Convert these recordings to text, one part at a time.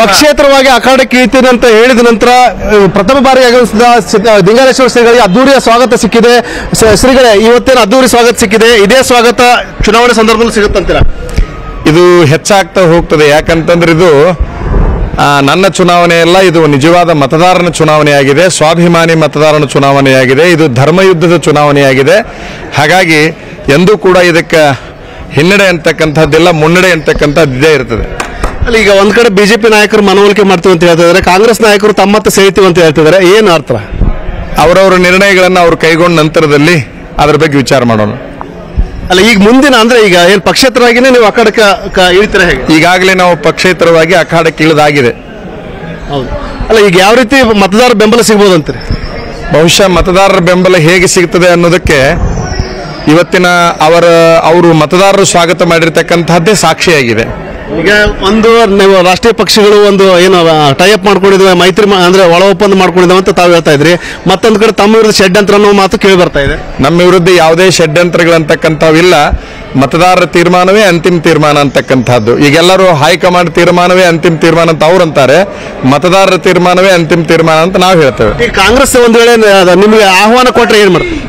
ಪಕ್ಷೇತರವಾಗಿ ಅಖಾಡಕ್ಕೆ ಇಳಿತೀನಿ ಅಂತ ಹೇಳಿದ ನಂತರ ಪ್ರಥಮ ಬಾರಿಗೆ ಆಗಮಿಸಿದ ದಿಂಗಾಲೇಶ್ವರ ಶ್ರೀಗಳಿಗೆ ಅದ್ದೂರಿಯ ಸ್ವಾಗತ ಸಿಕ್ಕಿದೆ. ಶ್ರೀಗಳೇ, ಇವತ್ತೇನು ಅದ್ದೂರಿ ಸ್ವಾಗತ ಸಿಕ್ಕಿದೆ, ಇದೇ ಸ್ವಾಗತ ಚುನಾವಣೆ ಸಂದರ್ಭದಲ್ಲಿ ಸಿಗುತ್ತಂತೀರಾ? ಇದು ಹೆಚ್ಚಾಗ್ತಾ ಹೋಗ್ತದೆ. ಯಾಕಂತಂದ್ರೆ ಇದು ನನ್ನ ಚುನಾವಣೆ ಅಲ್ಲ, ಇದು ನಿಜವಾದ ಮತದಾರನ ಚುನಾವಣೆಯಾಗಿದೆ, ಸ್ವಾಭಿಮಾನಿ ಮತದಾರನ ಚುನಾವಣೆಯಾಗಿದೆ, ಇದು ಧರ್ಮಯುದ್ಧದ ಚುನಾವಣೆಯಾಗಿದೆ. ಹಾಗಾಗಿ ಎಂದೂ ಕೂಡ ಇದಕ್ಕೆ ಹಿನ್ನಡೆ ಅಂತಕ್ಕಂಥದ್ದಿಲ್ಲ, ಮುನ್ನಡೆ ಅಂತಕ್ಕಂಥದ್ದು ಇದೇ ಇರ್ತದೆ. ಅಲ್ಲಿ ಈಗ ಒಂದ್ ಕಡೆ ಬಿಜೆಪಿ ನಾಯಕರು ಮನವೊಲಿಕೆ ಮಾಡ್ತೀವಿ ಅಂತ ಹೇಳ್ತಿದ್ದಾರೆ, ಕಾಂಗ್ರೆಸ್ ನಾಯಕರು ತಮ್ಮತ್ತ ಸೇರ್ತೀವಿ ಅಂತ ಹೇಳ್ತಿದ್ದಾರೆ. ಏನು ಅರ್ಥ? ಅವರವರ ನಿರ್ಣಯಗಳನ್ನು ಅವ್ರು ಕೈಗೊಂಡ ನಂತರದಲ್ಲಿ ಅದರ ಬಗ್ಗೆ ವಿಚಾರ ಮಾಡೋಣ. ಅಲ್ಲ, ಈಗ ಮುಂದಿನ ಅಂದ್ರೆ ಈಗ ಏನ್ ಪಕ್ಷೇತರವಾಗಿನೇ ನೀವು ಅಖಾಡಕ್ಕೆ ಇಳಿತೀರಾ ಹೇಗೆ? ಈಗಾಗಲೇ ನಾವು ಪಕ್ಷೇತರವಾಗಿ ಅಖಾಡಕ್ಕೆ ಇಳಿದಾಗಿದೆ. ಹೌದು. ಅಲ್ಲ, ಈಗ ಯಾವ ರೀತಿ ಮತದಾರ ಬೆಂಬಲ ಸಿಗ್ಬೋದು ಅಂತೀರಿ? ಬಹುಶಃ ಮತದಾರರ ಬೆಂಬಲ ಹೇಗೆ ಸಿಗ್ತದೆ ಅನ್ನೋದಕ್ಕೆ ಇವತ್ತಿನ ಅವರು ಮತದಾರರು ಸ್ವಾಗತ ಮಾಡಿರ್ತಕ್ಕಂತಹದ್ದೇ ಸಾಕ್ಷಿಯಾಗಿದೆ. ಈಗ ಒಂದು ನೀವು ರಾಷ್ಟ್ರೀಯ ಪಕ್ಷಗಳು ಒಂದು ಏನು ಟೈಅಪ್ ಮಾಡ್ಕೊಂಡಿದ್ವಿ, ಮೈತ್ರಿ ಅಂದ್ರೆ ಒಳ ಒಪ್ಪಂದ ಮಾಡ್ಕೊಂಡಿದ್ದಾವೆ ಅಂತ ತಾವು ಹೇಳ್ತಾ ಇದ್ರಿ. ಮತ್ತೊಂದು ಕಡೆ ತಮ್ಮ ವಿರುದ್ಧ ಷಡ್ಯಂತ್ರ ಅನ್ನೋ ಮಾತು ಕೇಳಿ ಬರ್ತಾ ಇದೆ. ನಮ್ಮ ವಿರುದ್ಧ ಯಾವುದೇ ಷಡ್ಯಂತ್ರಗಳಂತಕ್ಕಂಥವಿಲ್ಲ. ಮತದಾರರ ತೀರ್ಮಾನವೇ ಅಂತಿಮ ತೀರ್ಮಾನ ಅಂತಕ್ಕಂಥದ್ದು. ಈಗೆಲ್ಲರೂ ಹೈಕಮಾಂಡ್ ತೀರ್ಮಾನವೇ ಅಂತಿಮ ತೀರ್ಮಾನ ಅಂತ ಅವ್ರು ಅಂತಾರೆ, ಮತದಾರರ ತೀರ್ಮಾನವೇ ಅಂತಿಮ ತೀರ್ಮಾನ ಅಂತ ನಾವು ಹೇಳ್ತೇವೆ. ಈ ಕಾಂಗ್ರೆಸ್ ಒಂದು ವೇಳೆ ನಿಮಗೆ ಆಹ್ವಾನ ಕೊಟ್ರೆ ಏನ್ ಮಾಡ್ತೀವಿ?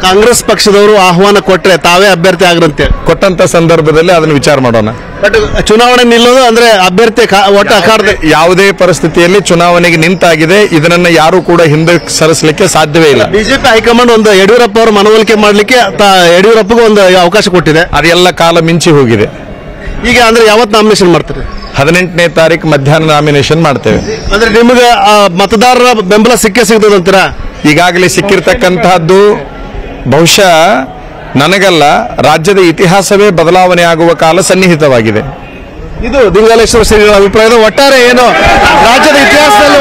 ಕಾಂಗ್ರೆಸ್ ಪಕ್ಷದವರು ಆಹ್ವಾನ ಕೊಟ್ರೆ ತಾವೇ ಅಭ್ಯರ್ಥಿ ಆಗ್ರಂತೆ ಕೊಟ್ಟಂತ ಸಂದರ್ಭದಲ್ಲಿ ಅದನ್ನು ವಿಚಾರ ಮಾಡೋಣ. ಬಟ್ ಚುನಾವಣೆ ನಿಲ್ಲೋದು ಅಂದ್ರೆ ಅಭ್ಯರ್ಥಿ ಒಟ್ಟು ಅಖಾಡದ ಯಾವುದೇ ಪರಿಸ್ಥಿತಿಯಲ್ಲಿ ಚುನಾವಣೆಗೆ ನಿಂತಾಗಿದೆ, ಇದನ್ನ ಯಾರು ಕೂಡ ಹಿಂದೆ ಸರಿಸಲಿಕ್ಕೆ ಸಾಧ್ಯವೇ ಇಲ್ಲ. ಬಿಜೆಪಿ ಹೈಕಮಾಂಡ್ ಒಂದು ಯಡಿಯೂರಪ್ಪ ಅವರು ಮನವೊಲಿಕೆ ಮಾಡ್ಲಿಕ್ಕೆ ಯಡಿಯೂರಪ್ಪಗೂ ಒಂದು ಅವಕಾಶ ಕೊಟ್ಟಿದೆ, ಅದೆಲ್ಲ ಕಾಲ ಮಿಂಚಿ ಹೋಗಿದೆ. ಈಗ ಅಂದ್ರೆ ಯಾವತ್ತು ನಾಮಿನೇಷನ್ ಮಾಡ್ತೀರಿ? 18ನೇ ತಾರೀಕು ಮಧ್ಯಾಹ್ನ ನಾಮಿನೇಷನ್ ಮಾಡ್ತೇವೆ. ಅಂದ್ರೆ ನಿಮಗೆ ಮತದಾರರ ಬೆಂಬಲ ಸಿಗ್ತದಂತೀರಾ? ಈಗಾಗಲೇ ಸಿಕ್ಕಿರ್ತಕ್ಕಂತಹದ್ದು ಬಹುಶಃ ನನಗಲ್ಲ, ರಾಜ್ಯದ ಇತಿಹಾಸವೇ ಬದಲಾವಣೆ ಆಗುವ ಕಾಲ ಸನ್ನಿಹಿತವಾಗಿದೆ. ಇದು ದಿಂಗಾಲೇಶ್ವರ ಶ್ರೀಗಳ ಅಭಿಪ್ರಾಯದ ಒಟ್ಟಾರೆ ಏನು ರಾಜ್ಯದ ಇತಿಹಾಸದಲ್ಲಿ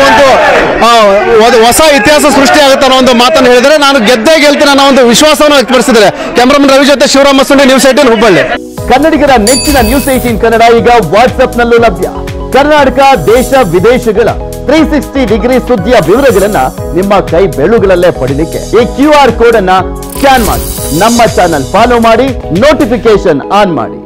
ಒಂದು ಹೊಸ ಇತಿಹಾಸ ಸೃಷ್ಟಿ ಆಗುತ್ತೆ ಅನ್ನೋ ಒಂದು ಮಾತನ್ನು ಹೇಳಿದರೆ, ನಾನು ಗೆದ್ದೇ ಗೆಲ್ತೀನಿ ಅನ್ನೋ ಒಂದು ವಿಶ್ವಾಸವನ್ನು ವ್ಯಕ್ತಪಡಿಸಿದ್ದಾರೆ. ಕ್ಯಾಮರಾಮನ್ ರವಿ ಜೊತೆ ಶಿವರಾಮ್ ಮಸುಂಡಿ, ನ್ಯೂಸ್ 18 ಹುಬ್ಬಳ್ಳಿ. ಕನ್ನಡಿಗರ ನೆಚ್ಚಿನ ನ್ಯೂಸ್ 18 ಕನ್ನಡ ಈಗ ವಾಟ್ಸ್ಆಪ್ನಲ್ಲೂ ಲಭ್ಯ. ಕರ್ನಾಟಕ, ದೇಶ ವಿದೇಶಗಳ 360 ಡಿಗ್ರಿ ಸುದ್ದಿಯ ವಿವರಗಳನ್ನ ನಿಮ್ಮ ಕೈ ಬೆರಳುಗಳಲ್ಲೇ ಪಡಿಲಿಕ್ಕೆ ಈ QR ಕೋಡ್ ಅನ್ನ ಸ್ಕ್ಯಾನ್ ಮಾಡಿ, ನಮ್ಮ ಚಾನಲ್ ಫಾಲೋ ಮಾಡಿ, ನೋಟಿಫಿಕೇಶನ್ ಆನ್ ಮಾಡಿ.